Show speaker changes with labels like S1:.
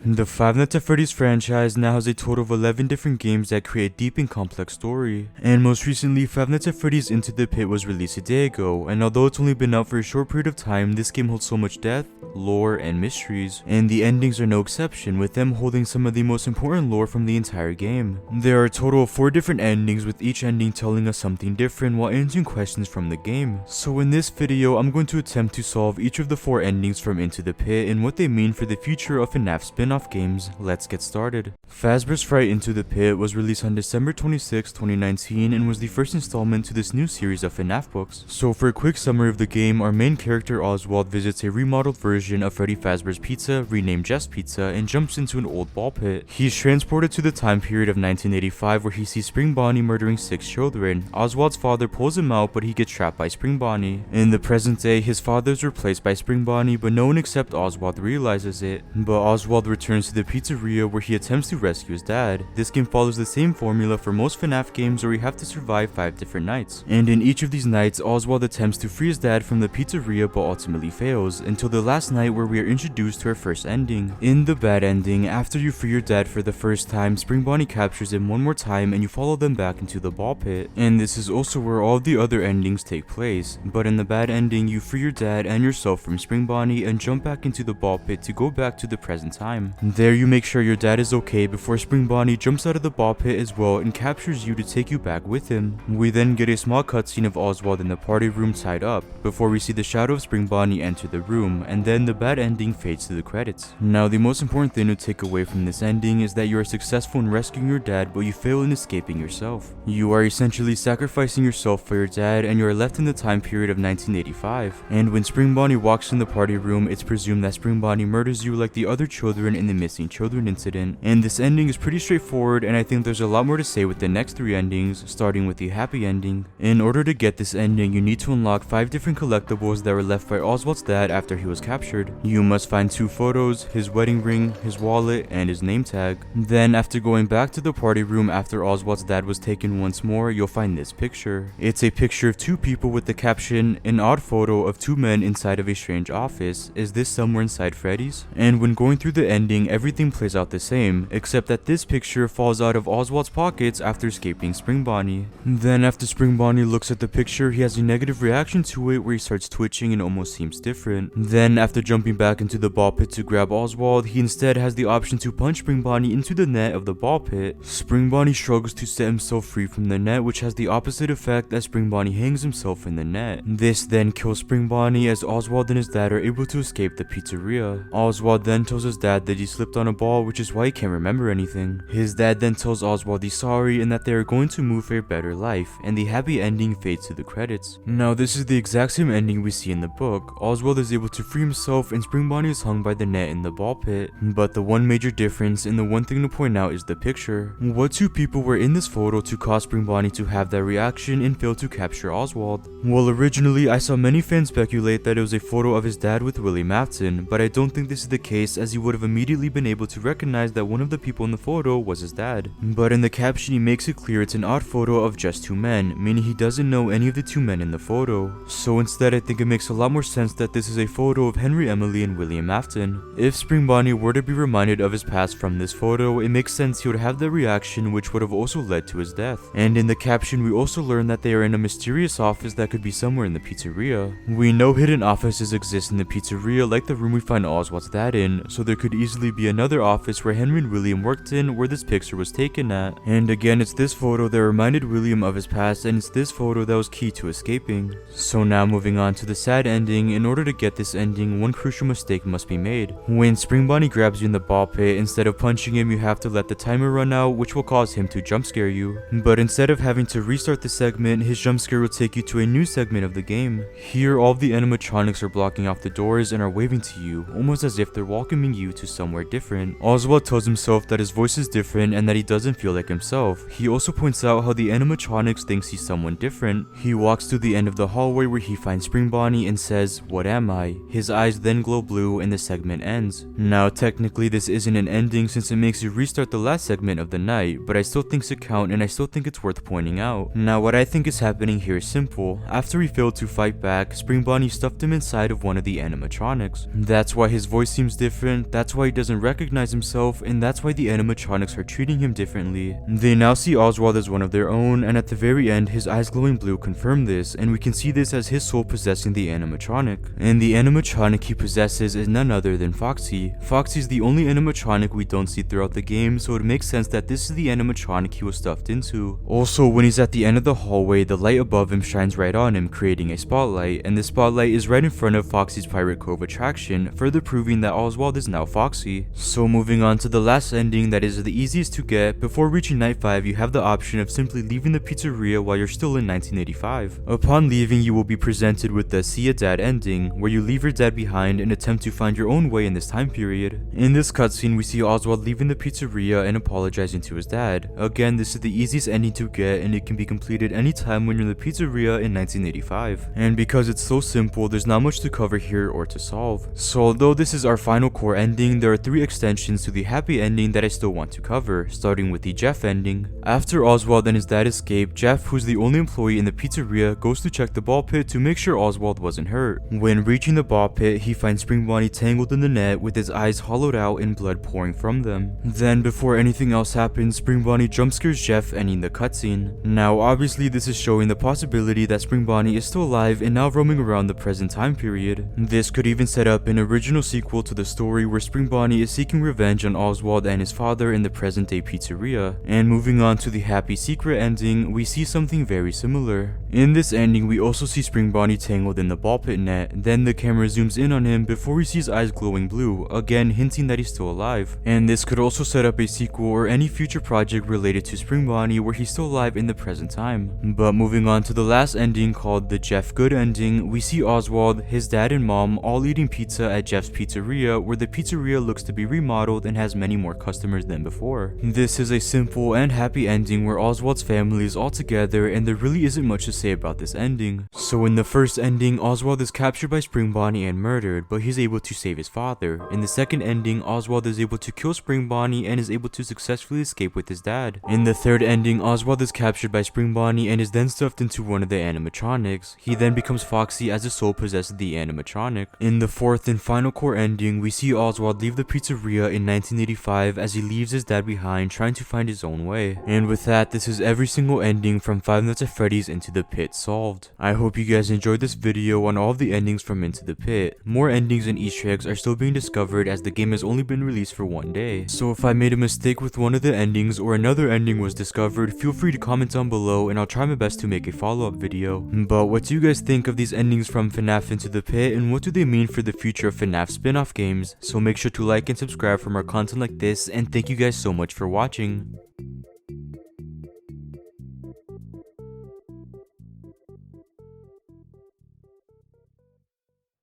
S1: The Five Nights at Freddy's franchise now has a total of 11 different games that create a deep and complex story. And most recently, Five Nights at Freddy's Into the Pit was released a day ago, and although it's only been out for a short period of time, this game holds so much depth, lore, and mysteries. And the endings are no exception, with them holding some of the most important lore from the entire game. There are a total of 4 different endings, with each ending telling us something different while answering questions from the game. So in this video, I'm going to attempt to solve each of the 4 endings from Into the Pit and what they mean for the future of Fnaf spin-off games. Let's get started. Fazbear's Fright Into the Pit was released on December 26, 2019 and was the first installment to this new series of Fnaf books. So for a quick summary of the game, our main character Oswald visits a remodeled version of Freddy Fazbear's Pizza, renamed Jeff's Pizza, and jumps into an old ball pit. He's transported to the time period of 1985 where he sees Spring Bonnie murdering 6 children. Oswald's father pulls him out, but he gets trapped by Spring Bonnie. In the present day, his father is replaced by Spring Bonnie, but no one except Oswald realizes it. But Oswald returns to the pizzeria where he attempts to rescue his dad. This game follows the same formula for most FNAF games where you have to survive 5 different nights. And in each of these nights, Oswald attempts to free his dad from the pizzeria but ultimately fails, until the last night where we are introduced to our first ending. In the bad ending, after you free your dad for the first time, Spring Bonnie captures him one more time and you follow them back into the ball pit. And this is also where all the other endings take place. But in the bad ending, you free your dad and yourself from Spring Bonnie and jump back into the ball pit to go back to the present time. There you make sure your dad is okay before Spring Bonnie jumps out of the ball pit as well and captures you to take you back with him. We then get a small cutscene of Oswald in the party room tied up, before we see the shadow of Spring Bonnie enter the room, and then the bad ending fades to the credits. Now the most important thing to take away from this ending is that you are successful in rescuing your dad, but you fail in escaping yourself. You are essentially sacrificing yourself for your dad, and you are left in the time period of 1985. And when Spring Bonnie walks in the party room, it's presumed that Spring Bonnie murders you like the other children in the missing children incident. And this ending is pretty straightforward, and I think there's a lot more to say with the next 3 endings, starting with the happy ending. In order to get this ending, you need to unlock 5 different collectibles that were left by Oswald's dad after he was captured. You must find 2 photos, his wedding ring, his wallet, and his name tag. Then after going back to the party room after Oswald's dad was taken once more, you'll find this picture. It's a picture of 2 people with the caption, "An odd photo of 2 men inside of a strange office. Is this somewhere inside Freddy's?" And when going through the ending, everything plays out the same, except that this picture falls out of Oswald's pockets after escaping Spring Bonnie. Then after Spring Bonnie looks at the picture, he has a negative reaction to it where he starts twitching and almost seems different. Then after jumping back into the ball pit to grab Oswald, he instead has the option to punch Spring Bonnie into the net of the ball pit. Spring Bonnie struggles to set himself free from the net, which has the opposite effect as Spring Bonnie hangs himself in the net. This then kills Spring Bonnie as Oswald and his dad are able to escape the pizzeria. Oswald then tells his dad that he slipped on a ball, which is why he can't remember anything. His dad then tells Oswald he's sorry and that they are going to move for a better life, and the happy ending fades to the credits. Now this is the exact same ending we see in the book. Oswald is able to free himself and Spring Bonnie is hung by the net in the ball pit. But the one major difference and the one thing to point out is the picture. What 2 people were in this photo to cause Spring Bonnie to have that reaction and fail to capture Oswald? Well, originally I saw many fans speculate that it was a photo of his dad with Willie Mafton, but I don't think this is the case as he would have immediately been able to recognize that one of the people in the photo was his dad. But in the caption he makes it clear it's an odd photo of just 2 men, meaning he doesn't know any of the 2 men in the photo. So instead I think it makes a lot more sense that this is a photo of Henry Emily and William Mafton. If Spring Bonnie were to be reminded of his past from this photo, it makes sense he would have the reaction which would have also led to his death. And in the caption we also learn that they are in a mysterious office that could be somewhere in the pizzeria. We know hidden offices exist in the pizzeria like the room we find Oswald's dad in, so there could easily be another office where Henry and William worked in where this picture was taken at. And again, it's this photo that reminded William of his past, and it's this photo that was key to escaping. So now moving on to the sad ending, in order to get this ending, one crucial mistake must be made. When Spring Bonnie grabs you in the ball pit, instead of punching him you have to let the timer run out, which will cause him to jump scare you. But instead of having to restart the segment, his jump scare will take you to a new segment of the game. Here all of the animatronics are blocking off the doors and are waving to you, almost as if they're welcoming you to somewhere different. Oswald tells himself that his voice is different and that he doesn't feel like himself. He also points out how the animatronics thinks he's someone different. He walks to the end of the hallway where he finds Spring Bonnie and says, "What am I?" His eyes then glow blue and the segment ends. Now technically this isn't an ending since it makes you restart the last segment of the night, but I still think it count and I still think it's worth pointing out. Now what I think is happening here is simple. After he failed to fight back, Spring Bonnie stuffed him inside of one of the animatronics. That's why his voice seems different, that's why Sprite doesn't recognize himself, and that's why the animatronics are treating him differently. They now see Oswald as one of their own, and at the very end, his eyes glowing blue confirm this, and we can see this as his soul possessing the animatronic. And the animatronic he possesses is none other than Foxy. Foxy is the only animatronic we don't see throughout the game, so it makes sense that this is the animatronic he was stuffed into. Also, when he's at the end of the hallway, the light above him shines right on him, creating a spotlight, and the spotlight is right in front of Foxy's Pirate Cove attraction, further proving that Oswald is now Foxy. So moving on to the last ending that is the easiest to get, before reaching night 5 you have the option of simply leaving the pizzeria while you're still in 1985. Upon leaving, you will be presented with the See Ya Dad ending, where you leave your dad behind and attempt to find your own way in this time period. In this cutscene, we see Oswald leaving the pizzeria and apologizing to his dad. Again, this is the easiest ending to get, and it can be completed anytime when you're in the pizzeria in 1985. And because it's so simple, there's not much to cover here or to solve. So although this is our final core ending, there are 3 extensions to the happy ending that I still want to cover, starting with the Jeff ending. After Oswald and his dad escape, Jeff, who's the only employee in the pizzeria, goes to check the ball pit to make sure Oswald wasn't hurt. When reaching the ball pit, he finds Spring Bonnie tangled in the net with his eyes hollowed out and blood pouring from them. Then, before anything else happens, Spring Bonnie jump scares Jeff, ending the cutscene. Now obviously this is showing the possibility that Spring Bonnie is still alive and now roaming around the present time period. This could even set up an original sequel to the story where Spring Bonnie is seeking revenge on Oswald and his father in the present day pizzeria. And moving on to the happy secret ending, we see something very similar. In this ending, we also see Spring Bonnie tangled in the ball pit net, then the camera zooms in on him before we see his eyes glowing blue, again hinting that he's still alive. And this could also set up a sequel or any future project related to Spring Bonnie where he's still alive in the present time. But moving on to the last ending called the Jeff Good ending, we see Oswald, his dad and mom all eating pizza at Jeff's pizzeria, where the pizzeria looks to be remodeled and has many more customers than before. This is a simple and happy ending where Oswald's family is all together, and there really isn't much to say about this ending. So in the first ending, Oswald is captured by Spring Bonnie and murdered, but he's able to save his father. In the second ending, Oswald is able to kill Spring Bonnie and is able to successfully escape with his dad. In the third ending, Oswald is captured by Spring Bonnie and is then stuffed into one of the animatronics. He then becomes Foxy as the soul possesses the animatronic. In the fourth and final core ending, we see Oswald leave the pizzeria in 1985 as he leaves his dad behind, trying to find his own way. And with that, this is every single ending from Five Nights at Freddy's Into the Pit solved. I hope you guys enjoyed this video on all of the endings from Into the Pit. More endings and Easter eggs are still being discovered as the game has only been released for one day. So if I made a mistake with one of the endings or another ending was discovered, feel free to comment down below and I'll try my best to make a follow-up video. But what do you guys think of these endings from Fnaf Into the Pit, and what do they mean for the future of Fnaf spin-off games? So make sure to like and subscribe for more content like this, and thank you guys so much for watching.